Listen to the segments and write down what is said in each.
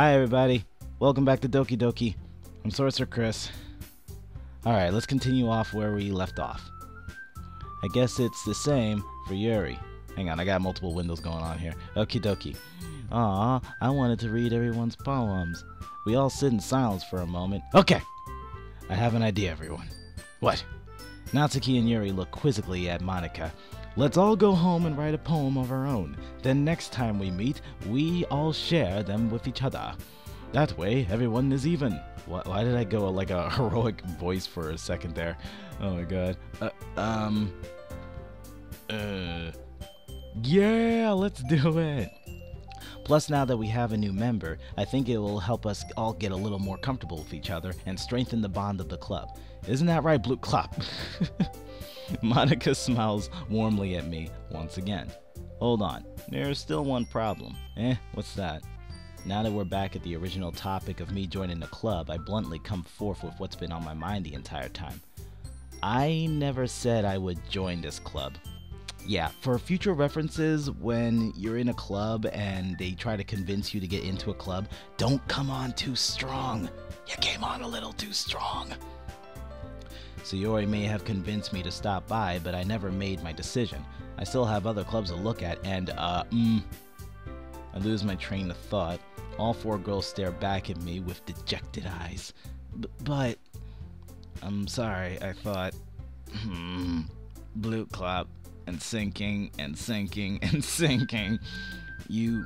Hi everybody, welcome back to Doki Doki. I'm Sorcerer Chris. Alright, let's continue off where we left off. I guess it's the same for Yuri. Hang on, I got multiple windows going on here. Okie dokie. Aw, I wanted to read everyone's poems. We all sit in silence for a moment. Okay! I have an idea, everyone. What? Natsuki and Yuri look quizzically at Monika. Let's all go home and write a poem of our own. Then next time we meet, we all share them with each other. That way, everyone is even. Why did I go like a heroic voice for a second there? Oh my god. Yeah, let's do it. Plus, now that we have a new member, I think it will help us all get a little more comfortable with each other and strengthen the bond of the club. Isn't that right, Blue Clop? Monika smiles warmly at me once again. Hold on, there's still one problem. What's that? Now that we're back at the original topic of me joining the club, I bluntly come forth with what's been on my mind the entire time. I never said I would join this club. Yeah, for future references, when you're in a club and they try to convince you to get into a club, don't come on too strong. You came on a little too strong. Sayori may have convinced me to stop by, but I never made my decision. I still have other clubs to look at, and, I lose my train of thought. All four girls stare back at me with dejected eyes. But, I'm sorry, I thought, Blue Clop, and sinking, and sinking, and sinking. You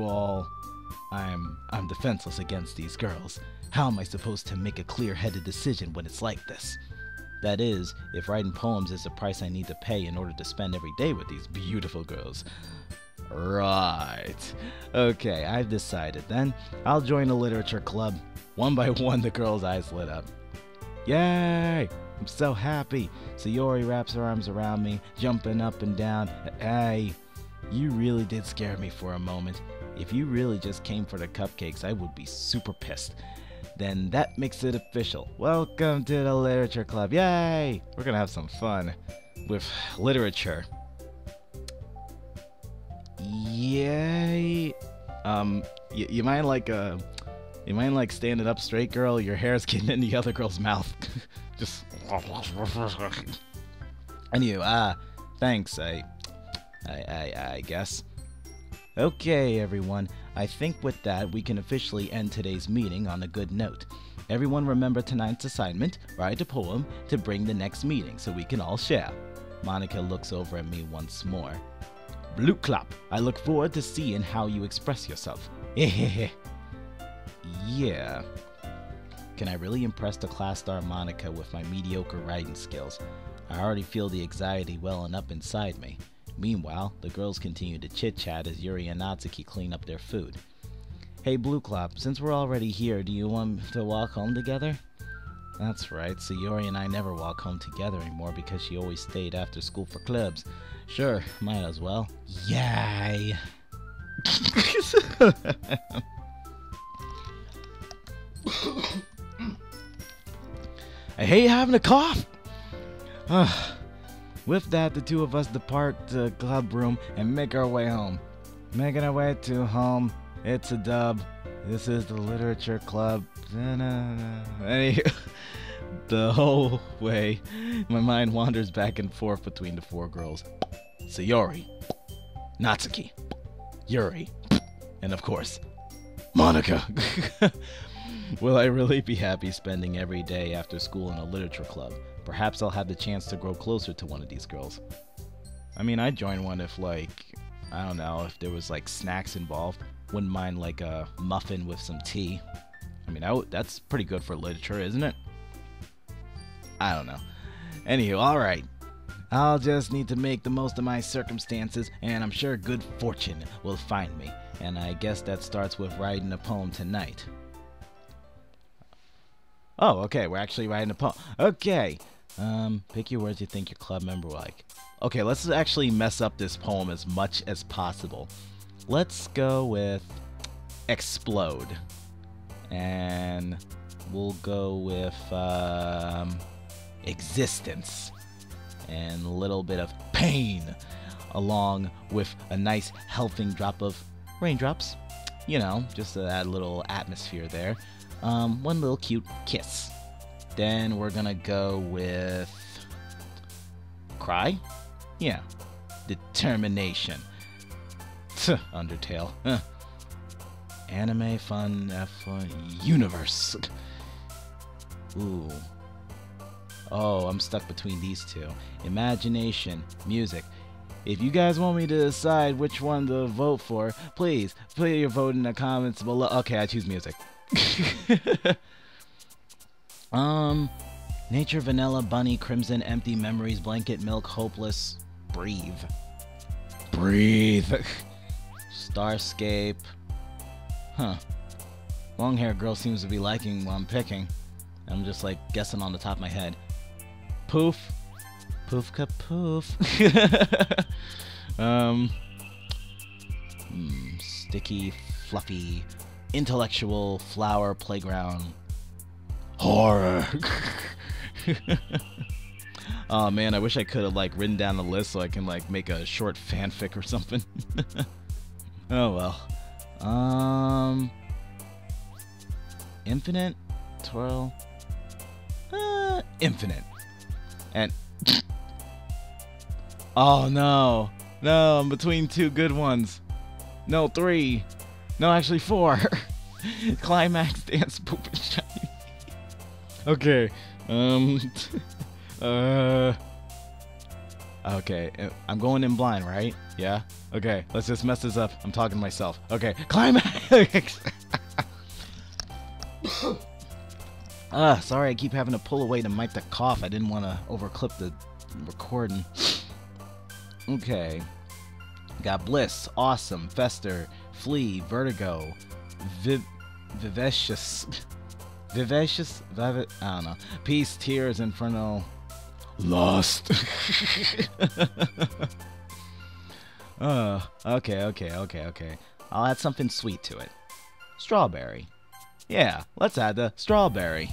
all, I'm defenseless against these girls. How am I supposed to make a clear-headed decision when it's like this? That is, if writing poems is the price I need to pay in order to spend every day with these beautiful girls. Right. Okay, I've decided then. I'll join a literature club. One by one, the girls' eyes lit up. Yay! I'm so happy. Sayori wraps her arms around me, jumping up and down. Hey, you really did scare me for a moment. If you really just came for the cupcakes, I would be super pissed. Then that makes it official. Welcome to the literature club. Yay! We're gonna have some fun with literature. Yay! You mind like standing up straight, girl? Your hair's getting in the other girl's mouth. Just. Anyway, thanks. I guess. Okay, everyone. I think with that, we can officially end today's meeting on a good note. Everyone remember tonight's assignment, write a poem to bring the next meeting so we can all share. Monika looks over at me once more. Blue Clop, I look forward to seeing how you express yourself. Yeah. Can I really impress the class star Monika with my mediocre writing skills? I already feel the anxiety welling up inside me. Meanwhile, the girls continue to chit-chat as Yuri and Natsuki clean up their food. Hey Blue Clop, since we're already here, do you want to walk home together? That's right, so Yuri and I never walk home together anymore because she always stayed after school for clubs. Sure, might as well. Yay! I hate having a cough! With that, the two of us depart the club room and make our way home. Making our way to home, it's a dub. This is the literature club. Anywho, the whole way, my mind wanders back and forth between the four girls. Sayori, Natsuki, Yuri, and of course, Monika. Will I really be happy spending every day after school in a literature club? Perhaps I'll have the chance to grow closer to one of these girls. I mean, I'd join one if, like, I don't know, if there was, like, snacks involved. Wouldn't mind, like, a muffin with some tea. I mean, that's pretty good for literature, isn't it? I don't know. Anywho, alright. I'll just need to make the most of my circumstances, and I'm sure good fortune will find me. And I guess that starts with writing a poem tonight. Oh, okay, we're actually writing a poem. Okay. Pick your words you think your club member will like. Okay, let's actually mess up this poem as much as possible. Let's go with explode. And we'll go with existence. And a little bit of pain. Along with a nice helping drop of raindrops. You know, just to add a little atmosphere there. One little cute kiss. Then we're gonna go with cry? Yeah. Determination. Undertale. Huh. Anime fun F1 universe. Ooh. Oh, I'm stuck between these two. Imagination, music. If you guys want me to decide which one to vote for, please put your vote in the comments below. Okay, I choose music. Nature, vanilla, bunny, crimson, empty, memories, blanket, milk, hopeless, breathe. Breathe. Starscape. Huh. Long hair girl seems to be liking what I'm picking. I'm just like guessing on the top of my head. Poof. Poof ka poof. Sticky, fluffy, intellectual, flower, playground, horror. Oh man, I wish I could have like written down the list so I can like make a short fanfic or something. Oh well. Infinite, twirl, infinite, and oh no, no, I'm between two good ones. No, three. No, actually four. Climax, dance, poop, and shiny. Okay. Okay. I'm going in blind, right? Yeah. Okay. Let's just mess this up. I'm talking to myself. Okay. Climax. Sorry, I keep having to pull away the mic to cough. I didn't want to overclip the recording. Okay. Got Bliss, Awesome, Fester, Flee, Vertigo, Vivacious, I don't know. Peace, Tears, Inferno, Lost. Okay. I'll add something sweet to it. Strawberry. Yeah, let's add the strawberry.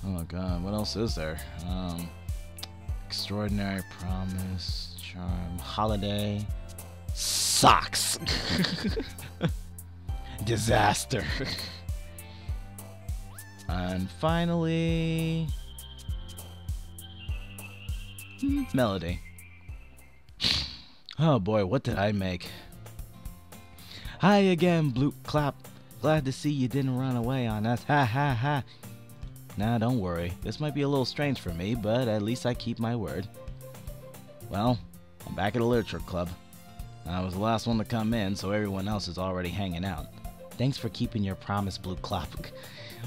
Oh god, what else is there? Extraordinary, Promise, Charm, Holiday, Socks. Disaster. And finally, Melody. Oh boy, what did I make? Hi again, Blue Clap. Glad to see you didn't run away on us. Ha ha ha. Nah, don't worry. This might be a little strange for me, but at least I keep my word. Well, I'm back at the Literature Club. I was the last one to come in, so everyone else is already hanging out. Thanks for keeping your promise, Blue Clap.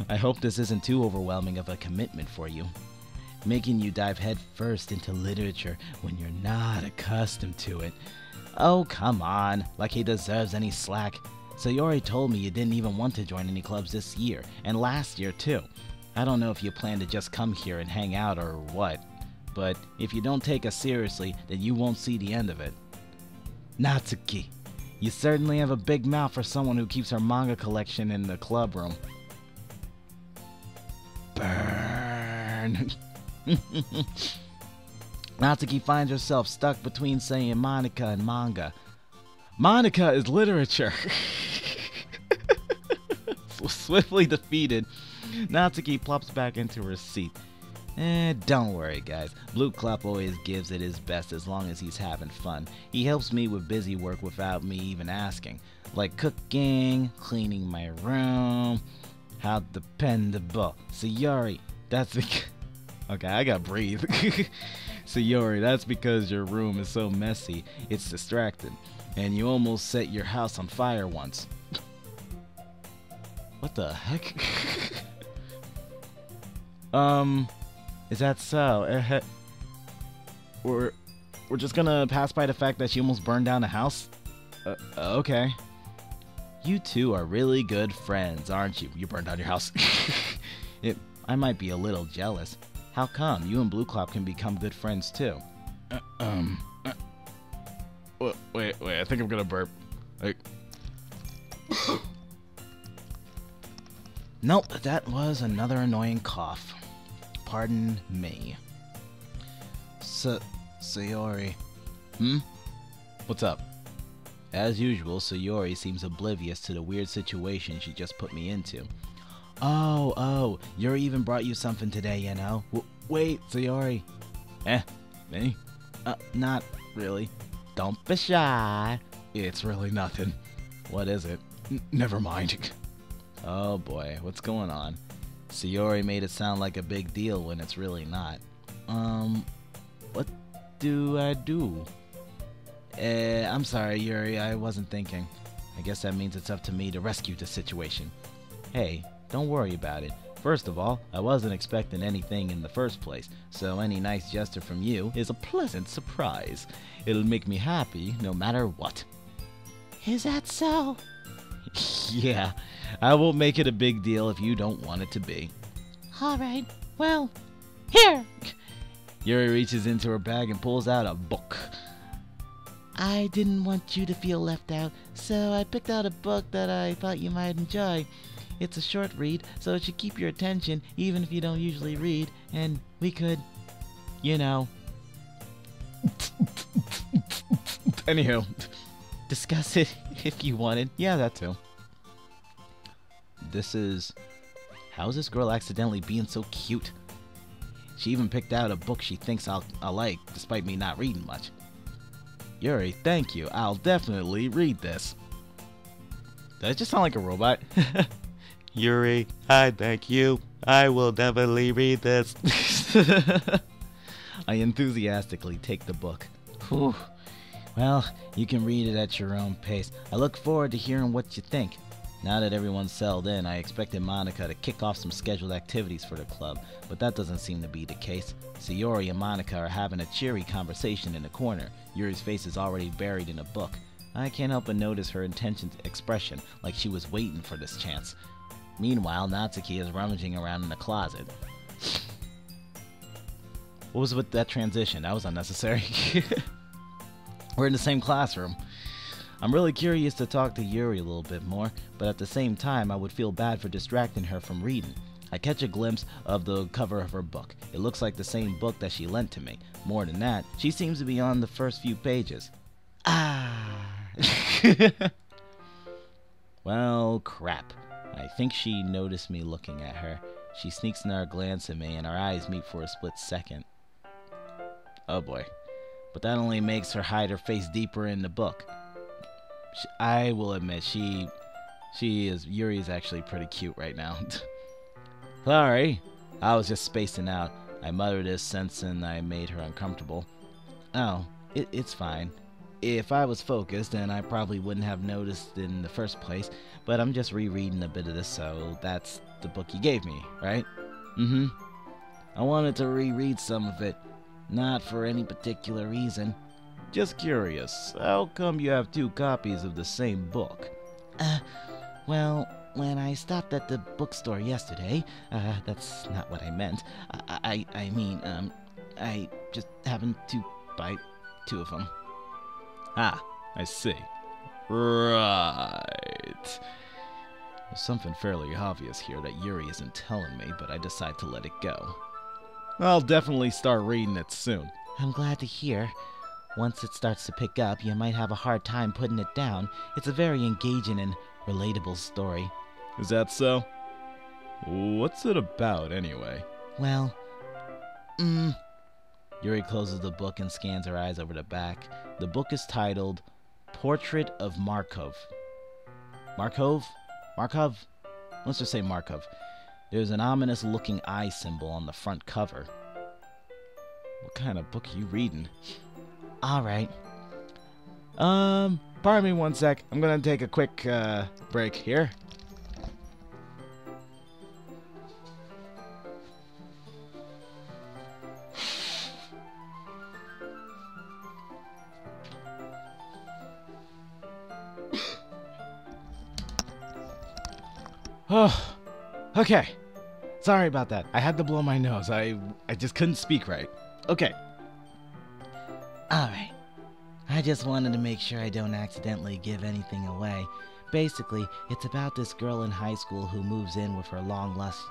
I hope this isn't too overwhelming of a commitment for you. Making you dive head first into literature when you're not accustomed to it. Oh, come on, like he deserves any slack. Sayori told me you didn't even want to join any clubs this year, and last year too. I don't know if you plan to just come here and hang out or what, but if you don't take us seriously, then you won't see the end of it. Natsuki, you certainly have a big mouth for someone who keeps her manga collection in the club room. Burn. Natsuki finds herself stuck between saying Monica and manga. Monica is literature. Swiftly defeated, Natsuki plops back into her seat. Don't worry guys, Blue Clap always gives it his best as long as he's having fun. He helps me with busy work without me even asking, like cooking, cleaning my room. How dependable. Sayori, that's because... Okay, I gotta breathe. Sayori, that's because your room is so messy, it's distracting, and you almost set your house on fire once. What the heck? Is that so? We're just gonna pass by the fact that she almost burned down a house? Okay. You two are really good friends, aren't you? You burned down your house. I might be a little jealous. How come? You and Blue Clap can become good friends too. Wait, I think I'm gonna burp. Like... Nope, that was another annoying cough. Pardon me. Sayori. What's up? As usual, Sayori seems oblivious to the weird situation she just put me into. Oh, Yuri even brought you something today, you know? Wait, Sayori. Me? Not really. Don't be shy. It's really nothing. What is it? Never mind. Oh boy, what's going on? Sayori made it sound like a big deal when it's really not. What do I do? I'm sorry, Yuri, I wasn't thinking. I guess that means it's up to me to rescue the situation. Hey, don't worry about it. First of all, I wasn't expecting anything in the first place, so any nice gesture from you is a pleasant surprise. It'll make me happy no matter what. Is that so? Yeah, I won't make it a big deal if you don't want it to be. Alright, well, here! Yuri reaches into her bag and pulls out a book. I didn't want you to feel left out, so I picked out a book that I thought you might enjoy. It's a short read, so it should keep your attention even if you don't usually read, and we could, you know... Anywho, discuss it if you wanted. Yeah, that too. How's this girl accidentally being so cute? She even picked out a book she thinks I'll like, despite me not reading much. Yuri, thank you. I'll definitely read this. Did I just sound like a robot? Yuri, I thank you. I will definitely read this. I enthusiastically take the book. Whew. Well, you can read it at your own pace. I look forward to hearing what you think. Now that everyone's settled in, I expected Monica to kick off some scheduled activities for the club, but that doesn't seem to be the case. Sayori and Monica are having a cheery conversation in the corner. Yuri's face is already buried in a book. I can't help but notice her intense expression, like she was waiting for this chance. Meanwhile, Natsuki is rummaging around in the closet. What was with that transition? That was unnecessary. We're in the same classroom. I'm really curious to talk to Yuri a little bit more, but at the same time I would feel bad for distracting her from reading. I catch a glimpse of the cover of her book. It looks like the same book that she lent to me. More than that, she seems to be on the first few pages. Well, crap. I think she noticed me looking at her. She sneaks another glance at me and our eyes meet for a split second. Oh boy. But that only makes her hide her face deeper in the book. I will admit, Yuri is actually pretty cute right now. Sorry, I was just spacing out. I muttered this, sensing I made her uncomfortable. Oh, it's fine. If I was focused, then I probably wouldn't have noticed in the first place, but I'm just rereading a bit of this, so that's the book you gave me, right? Mm-hmm. I wanted to reread some of it, not for any particular reason. Just curious, how come you have two copies of the same book? Well, when I stopped at the bookstore yesterday, that's not what I meant. I mean, I just happened to buy two of them. Ah, I see. Right. There's something fairly obvious here that Yuri isn't telling me, but I decide to let it go. I'll definitely start reading it soon. I'm glad to hear. Once it starts to pick up, you might have a hard time putting it down. It's a very engaging and relatable story. Is that so? What's it about, anyway? Well, Yuri closes the book and scans her eyes over the back. The book is titled Portrait of Markov. Markov? Let's just say Markov. There's an ominous-looking eye symbol on the front cover. What kind of book are you reading? Alright. Pardon me one sec. I'm gonna take a quick, break here. Oh, okay. Sorry about that. I had to blow my nose. I just couldn't speak right. Okay. Alright. I just wanted to make sure I don't accidentally give anything away. Basically, it's about this girl in high school who moves in with her long lost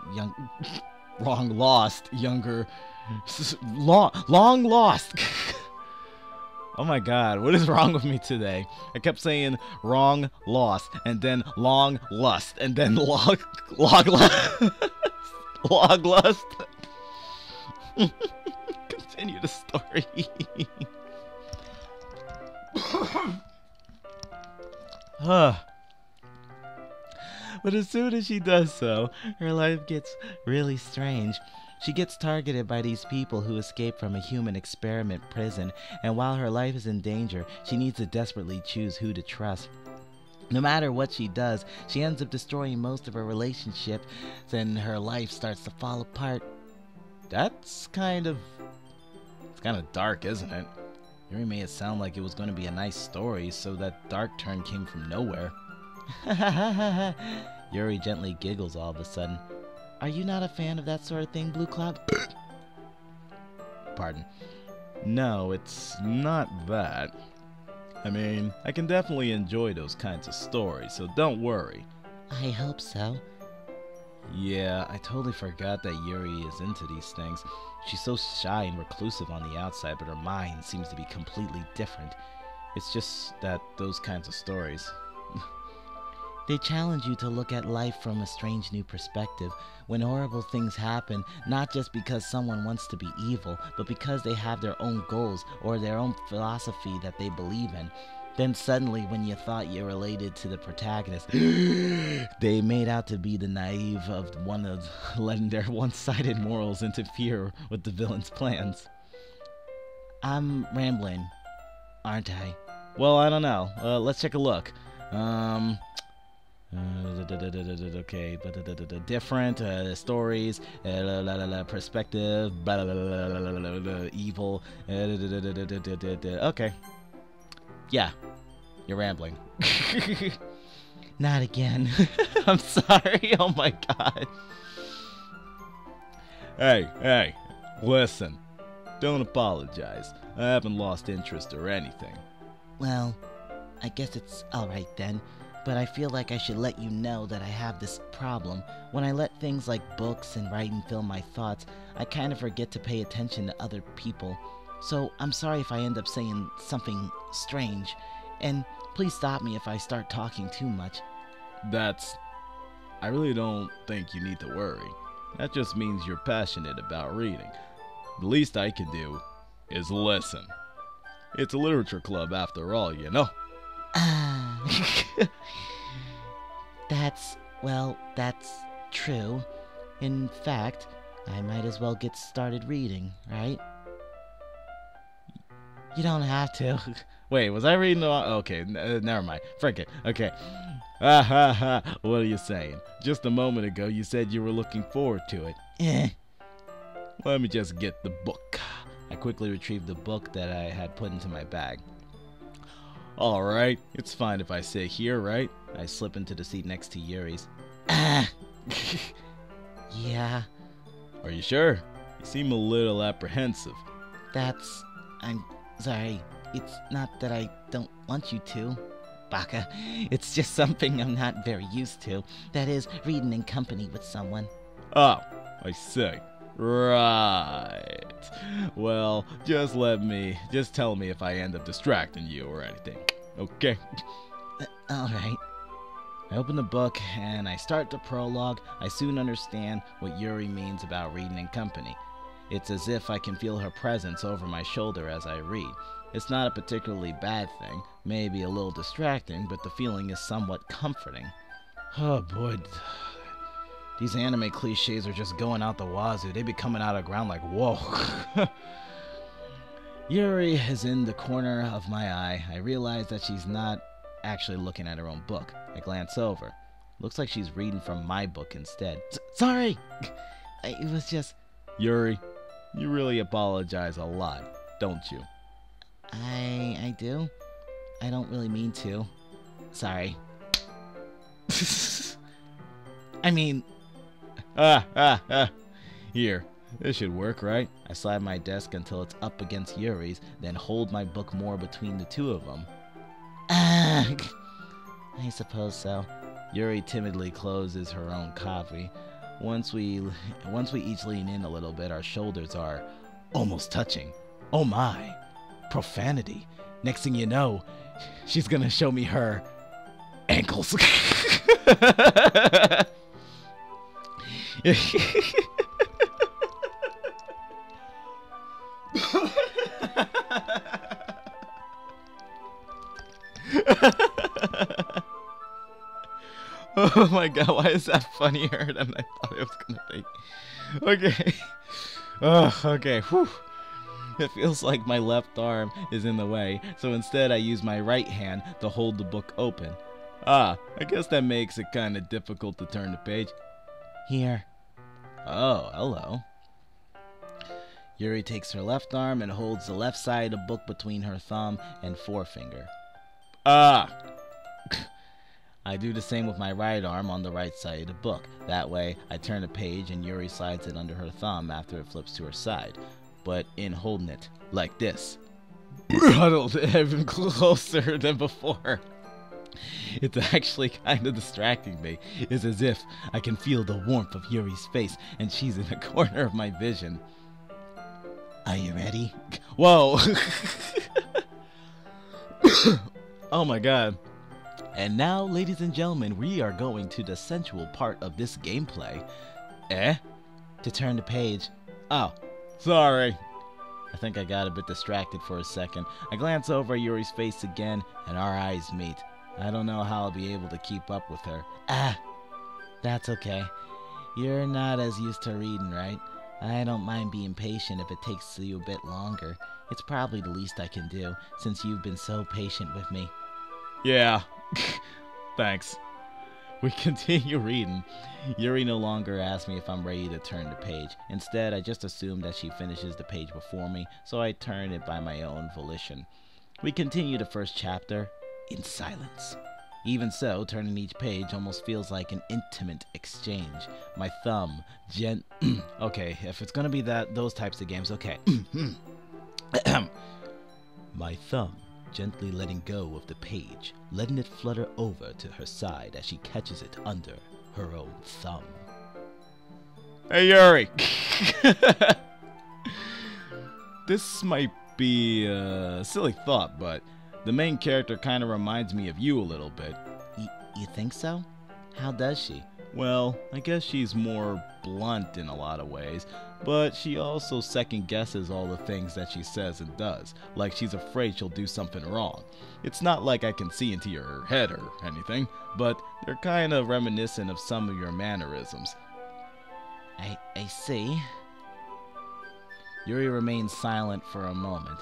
Oh my god, what is wrong with me today? I kept saying wrong, lost, and then long, lust, and then log lust. Log lust. Continue the story. But as soon as she does so, her life gets really strange. She gets targeted by these people who escaped from a human experiment prison, and while her life is in danger, she needs to desperately choose who to trust. No matter what she does, she ends up destroying most of her relationships, and her life starts to fall apart. It's kind of dark, isn't it? Yuri made it sound like it was going to be a nice story, so that dark turn came from nowhere. Yuri gently giggles all of a sudden. Are you not a fan of that sort of thing, Blue Cloud? Pardon. No, it's not that. I mean, I can definitely enjoy those kinds of stories, so don't worry. I hope so. Yeah, I totally forgot that Yuri is into these things. She's so shy and reclusive on the outside, but her mind seems to be completely different. It's just that those kinds of stories. They challenge you to look at life from a strange new perspective. When horrible things happen, not just because someone wants to be evil, but because they have their own goals or their own philosophy that they believe in. Then suddenly, when you thought you related to the protagonist, they made out to be the naive of one of letting their one-sided morals interfere with the villain's plans. I'm rambling, aren't I? Well, I don't know. Let's take a look. Okay, different stories, perspective, evil. Okay. Yeah, you're rambling. Not again. I'm sorry. Oh my god. Hey, listen. Don't apologize. I haven't lost interest or anything. Well, I guess it's alright then. But I feel like I should let you know that I have this problem. When I let things like books and writing fill my thoughts, I kind of forget to pay attention to other people. So I'm sorry if I end up saying something strange. And please stop me if I start talking too much. I really don't think you need to worry. That just means you're passionate about reading. The least I can do is listen. It's a literature club after all, you know? That's true. In fact, I might as well get started reading, right? You don't have to. Wait, was I reading the wrong? Okay, never mind. Frick it. Okay. What are you saying? Just a moment ago you said you were looking forward to it. Let me just get the book. I quickly retrieved the book that I had put into my bag. Alright, it's fine if I sit here, right? I slip into the seat next to Yuri's. Yeah. Are you sure? You seem a little apprehensive. I'm sorry. It's not that I don't want you to, Baka. It's just something I'm not very used to. That is, reading in company with someone. Oh, I see. Right. Well, just tell me if I end up distracting you or anything. Okay? Alright. I open the book and I start the prologue. I soon understand what Yuri means about reading in company. It's as if I can feel her presence over my shoulder as I read. It's not a particularly bad thing, maybe a little distracting, but the feeling is somewhat comforting. Oh boy. These anime cliches are just going out the wazoo. They be coming out of the ground like, whoa. Yuri is in the corner of my eye. I realize that she's not actually looking at her own book. I glance over. Looks like she's reading from my book instead. Sorry! It was just... Yuri, you really apologize a lot, don't you? I do? I don't really mean to. Sorry. I mean... Here, this should work, right? I slide my desk until it's up against Yuri's, then hold my book more between the two of them. I suppose so. Yuri timidly closes her own copy. Once we each lean in a little bit, our shoulders are almost touching. Oh my! profanity. Next thing you know, she's gonna show me her ankles. Oh my god, why is that funnier than I thought it was gonna be? Okay. Oh, okay. Whew. It feels like my left arm is in the way, so instead I use my right hand to hold the book open. I guess that makes it kind of difficult to turn the page. Here. Oh, hello. Yuri takes her left arm and holds the left side of the book between her thumb and forefinger. I do the same with my right arm on the right side of the book. That way, I turn the page and Yuri slides it under her thumb after it flips to her side. But in holding it like this. Huddled even closer than before. It's actually kind of distracting me. It's as if I can feel the warmth of Yuri's face and she's in a corner of my vision. Are you ready? Whoa! Oh my god. And now, ladies and gentlemen, we are going to the sensual part of this gameplay. To turn the page. Oh, sorry. I think I got a bit distracted for a second. I glance over at Yuri's face again, and our eyes meet. I don't know how I'll be able to keep up with her. That's okay. You're not as used to reading, right? I don't mind being patient if it takes you a bit longer. It's probably the least I can do, since you've been so patient with me. Yeah. Thanks. We continue reading. Yuri no longer asks me if I'm ready to turn the page. Instead, I just assume that she finishes the page before me, so I turn it by my own volition. We continue the first chapter in silence. Even so, turning each page almost feels like an intimate exchange. My thumb, okay, if it's gonna be those types of games, okay. My thumb gently letting go of the page, letting it flutter over to her side as she catches it under her own thumb. Hey, Yuri! This might be a silly thought, but the main character kind of reminds me of you a little bit. You think so? How does she? Well, I guess she's more blunt in a lot of ways, but she also second guesses all the things that she says and does, like she's afraid she'll do something wrong. It's not like I can see into your head or anything, but they're kind of reminiscent of some of your mannerisms. I see. Yuri remains silent for a moment.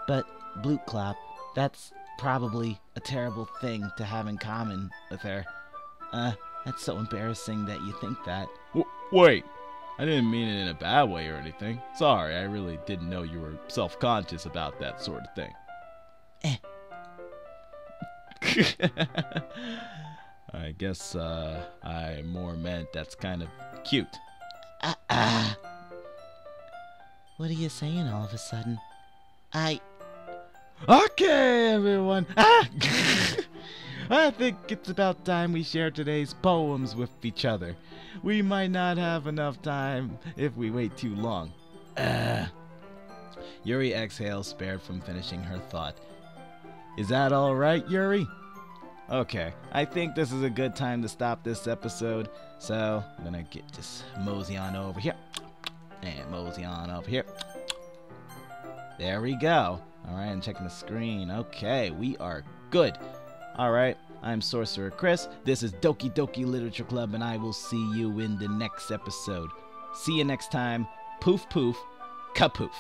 But, Blootclop, that's probably a terrible thing to have in common with her. That's so embarrassing that you think that. Wait, I didn't mean it in a bad way or anything. Sorry, I really didn't know you were self-conscious about that sort of thing. I guess, I more meant that's kind of cute. What are you saying all of a sudden? Okay, everyone. I think it's about time we share today's poems with each other. We might not have enough time if we wait too long. Yuri exhales, spared from finishing her thought. Is that all right, Yuri? Okay, I think this is a good time to stop this episode. So, I'm gonna just mosey on over here. And mosey on over here. There we go. Alright, I'm checking the screen. Okay, we are good. Alright, I'm Sorcerer Chris. This is Doki Doki Literature Club, and I will see you in the next episode. See you next time. Poof poof, kapoof.